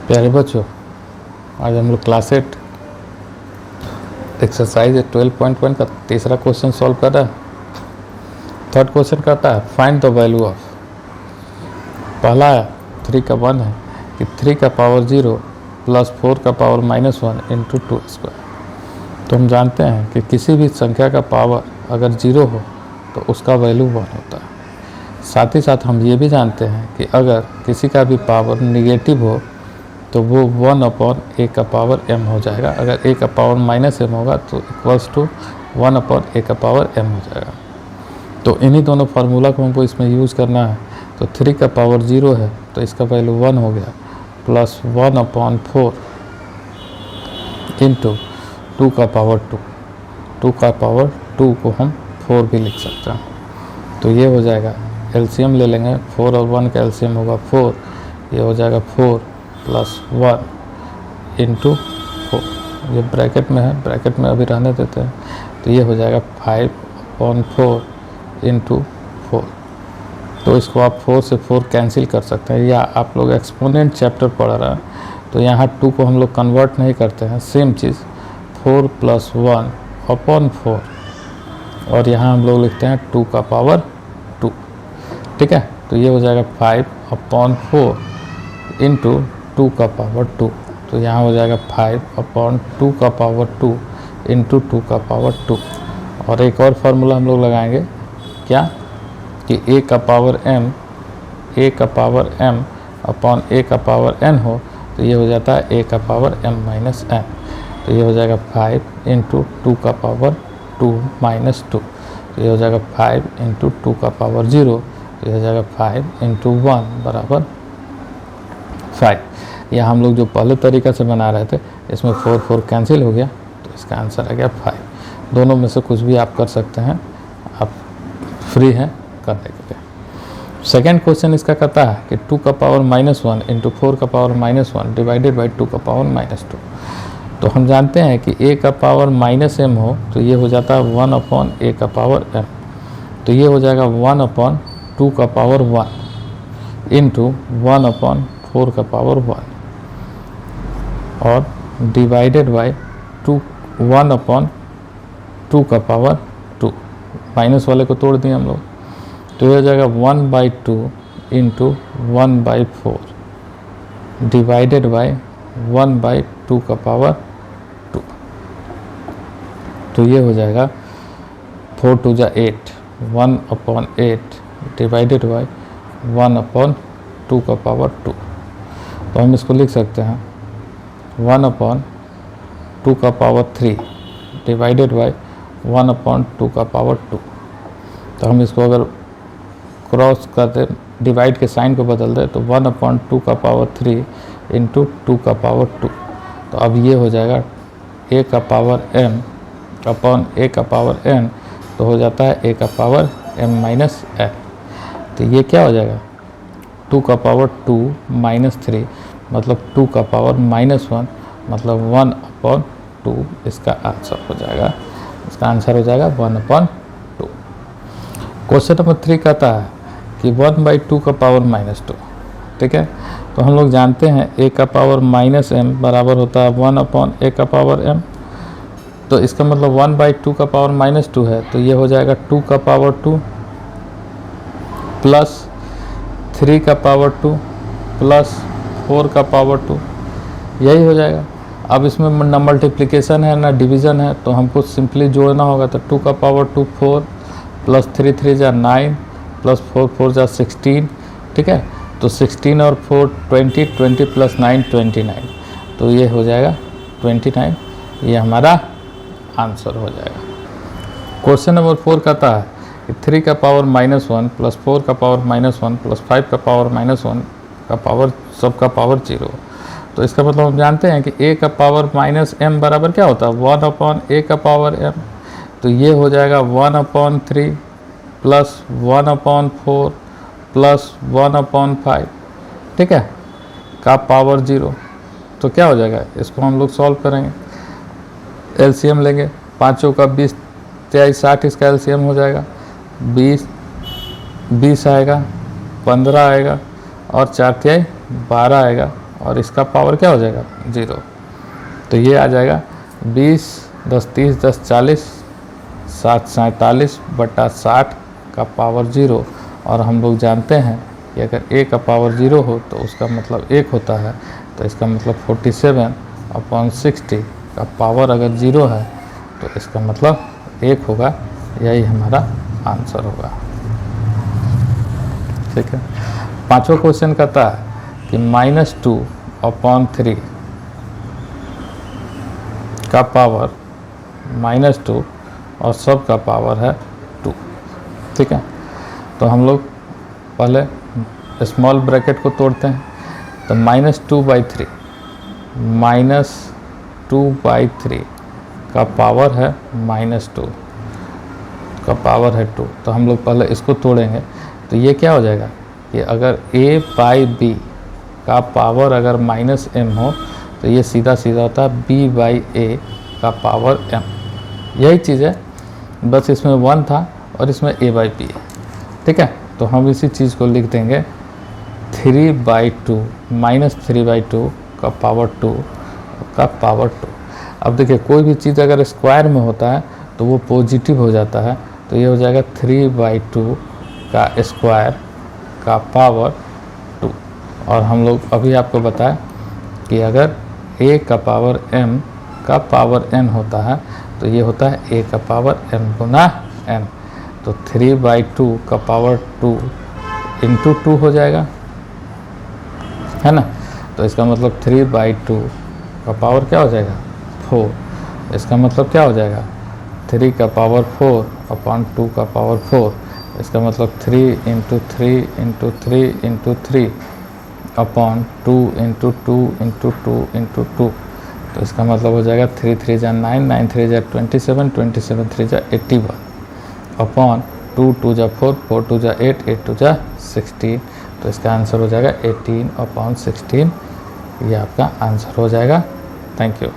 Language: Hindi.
प्यारे बच्चों, आज हम लोग क्लास 8 एक्सरसाइज 12.1 का तीसरा क्वेश्चन सॉल्व कर रहा है। थर्ड क्वेश्चन कहता है फाइंड द वैल्यू ऑफ, पहला 3 का 1 है कि 3 का पावर 0 प्लस 4 का पावर -1 इंटू 2 स्क्वायर। तो हम जानते हैं कि किसी भी संख्या का पावर अगर 0 हो तो उसका वैल्यू 1 होता है। साथ ही साथ हम ये भी जानते हैं कि अगर किसी का भी पावर निगेटिव हो तो वो 1/a का पावर m हो जाएगा। अगर a का पावर -m होगा तो इक्वल्स टू 1/a का पावर m हो जाएगा। तो इन्हीं दोनों फार्मूला को हमको इसमें यूज़ करना है। तो 3 का पावर 0 है तो इसका वैल्यू 1 हो गया, प्लस 1/4 इंटू 2 का पावर 2। 2 का पावर 2 को हम 4 भी लिख सकते हैं। तो ये हो जाएगा, एलसीएम ले लेंगे, 4 और 1 का एलसीएम होगा 4, ये हो जाएगा 4 प्लस 1 इंटू 4। ये ब्रैकेट में है, ब्रैकेट में अभी रहने देते हैं। तो ये हो जाएगा 5/4 इंटू 4। तो इसको आप 4 से 4 कैंसिल कर सकते हैं, या आप लोग एक्सपोनेंट चैप्टर पढ़ रहे हैं तो यहाँ 2 को हम लोग कन्वर्ट नहीं करते हैं। सेम चीज़ 4 + 1/4, और यहाँ हम लोग लिखते हैं 2 का पावर 2। ठीक है, तो ये हो जाएगा 5/4 इंटू 2 का पावर 2। तो यहाँ हो जाएगा 5/2 का पावर 2 इंटू 2 का पावर 2। और एक और फार्मूला हम लोग लगाएंगे, क्या कि a का पावर m अपॉन a का पावर n हो तो ये हो जाता है a का पावर m-n। तो ये हो जाएगा 5 इंटू 2 का पावर 2 माइनस 2। तो ये हो जाएगा 5 इंटू 2 का पावर 0। तो ये हो जाएगा 5 इंटू 1 बराबर 5। या हम लोग जो पहले तरीका से बना रहे थे इसमें 4 कैंसिल हो गया, तो इसका आंसर आ गया 5। दोनों में से कुछ भी आप कर सकते हैं, आप फ्री हैं करने के लिए। सेकेंड क्वेश्चन इसका कहता है कि 2 का पावर -1 इंटू 4 का पावर -1 डिवाइडेड बाई 2 का पावर -2। तो हम जानते हैं कि a का पावर -m हो तो ये हो जाता है 1/a का पावर m। तो ये हो जाएगा 1/2 का पावर 1 इंटू 1/4 का पावर 1 और डिवाइडेड बाई 1/2 का पावर 2। माइनस वाले को तोड़ दिए हम लोग, तो ये हो जाएगा 1/2 इंटू 1/4 डिवाइडेड बाई 1/2 का पावर 2। तो ये हो जाएगा 4 2 जा 8, 1/8 डिवाइडेड बाई 1/2 का पावर 2। तो हम इसको लिख सकते हैं 1/2 का पावर 3 डिवाइडेड बाई 1/2 का पावर 2। तो हम इसको अगर क्रॉस कर दें, डिवाइड के साइन को बदल दें, तो 1/2 का पावर 3 इंटू 2 का पावर 2। तो अब ये हो जाएगा a का पावर m अपॉन a का पावर n, तो हो जाता है a का पावर m-n। तो ये क्या हो जाएगा, 2 का पावर 2 -3 मतलब 2 का पावर -1 मतलब 1/2 इसका आंसर हो जाएगा। इसका आंसर हो जाएगा 1/2। क्वेश्चन नंबर 3 कहता है कि 1/2 का पावर -2। ठीक है, तो हम लोग जानते हैं a का पावर -m बराबर होता है 1/a का पावर m। तो इसका मतलब 1/2 का पावर -2 है, तो ये हो जाएगा 2 का पावर 2 प्लस 3 का पावर 2 प्लस 4 का पावर 2, यही हो जाएगा। अब इसमें ना मल्टीप्लिकेशन है ना डिवीज़न है, तो हमको सिंपली जोड़ना होगा। तो 2 का पावर 2 4 प्लस 3 3 जा 9 प्लस 4 4 जा 16। ठीक है, तो 16 और 4 20, 20 प्लस 9 29। तो ये हो जाएगा 29, ये हमारा आंसर हो जाएगा। क्वेश्चन नंबर 4 कहता है कि 3 का पावर -1 प्लस 4 का पावर -1 प्लस 5 का पावर -1 का पावर सबका पावर 0। तो इसका मतलब हम जानते हैं कि a का पावर -m बराबर क्या होता है, 1/a का पावर m। तो ये हो जाएगा 1/3 प्लस 1/4 प्लस 1/5, ठीक है, का पावर 0। तो क्या हो जाएगा, इसको हम लोग सॉल्व करेंगे, एलसीएम लेंगे। 5 का 20 23 60, इसका एलसीएम हो जाएगा 20 आएगा, 15 आएगा और 4 तिहाई 12 आएगा। और इसका पावर क्या हो जाएगा 0। तो ये आ जाएगा 20 10 30 10 40 7 47 बटा 60 का पावर 0। और हम लोग जानते हैं कि अगर a का पावर 0 हो तो उसका मतलब 1 होता है, तो इसका मतलब 47/60 का पावर अगर 0 है तो इसका मतलब 1 होगा। यही हमारा आंसर होगा। ठीक है। पांचवा क्वेश्चन कहता है कि -2/3 का पावर -2 और सब का पावर है 2। ठीक है। तो हम लोग पहले स्मॉल ब्रैकेट को तोड़ते हैं। तो -2/3 -2/3 का पावर है -2 का पावर है 2। तो हम लोग पहले इसको तोड़ेंगे। तो ये क्या हो जाएगा कि अगर a/b का पावर अगर -m हो तो ये सीधा सीधा होता है b/a का पावर m। यही चीज़ है, बस इसमें 1 था और इसमें a/b है। ठीक है। तो हम इसी चीज़ को लिख देंगे 3/2 -3/2 का पावर 2 का पावर 2। अब देखिए कोई भी चीज़ अगर स्क्वायर में होता है तो वो पॉजिटिव हो जाता है। तो ये हो जाएगा 3/2 का स्क्वायर का पावर 2। और हम लोग अभी आपको बताएं कि अगर a का पावर m का पावर n होता है तो ये होता है a का पावर m गुना n। तो 3/2 का पावर 2 इंटू 2 हो जाएगा, है ना। तो इसका मतलब 3/2 का पावर क्या हो जाएगा 4। इसका मतलब क्या हो जाएगा 3 का पावर 4/2 का पावर 4। इसका मतलब 3 × 3 × 3 × 3 अपॉन 2 × 2 × 2 × 2। तो इसका मतलब हो जाएगा 3 3 जा 9 9 3 जा 27 27 3 जा 81 अपॉन 2 2 जा 4 4 2 जा 8 8 2 जा 16। तो इसका आंसर हो जाएगा 18/16। ये आपका आंसर हो जाएगा। Thank you.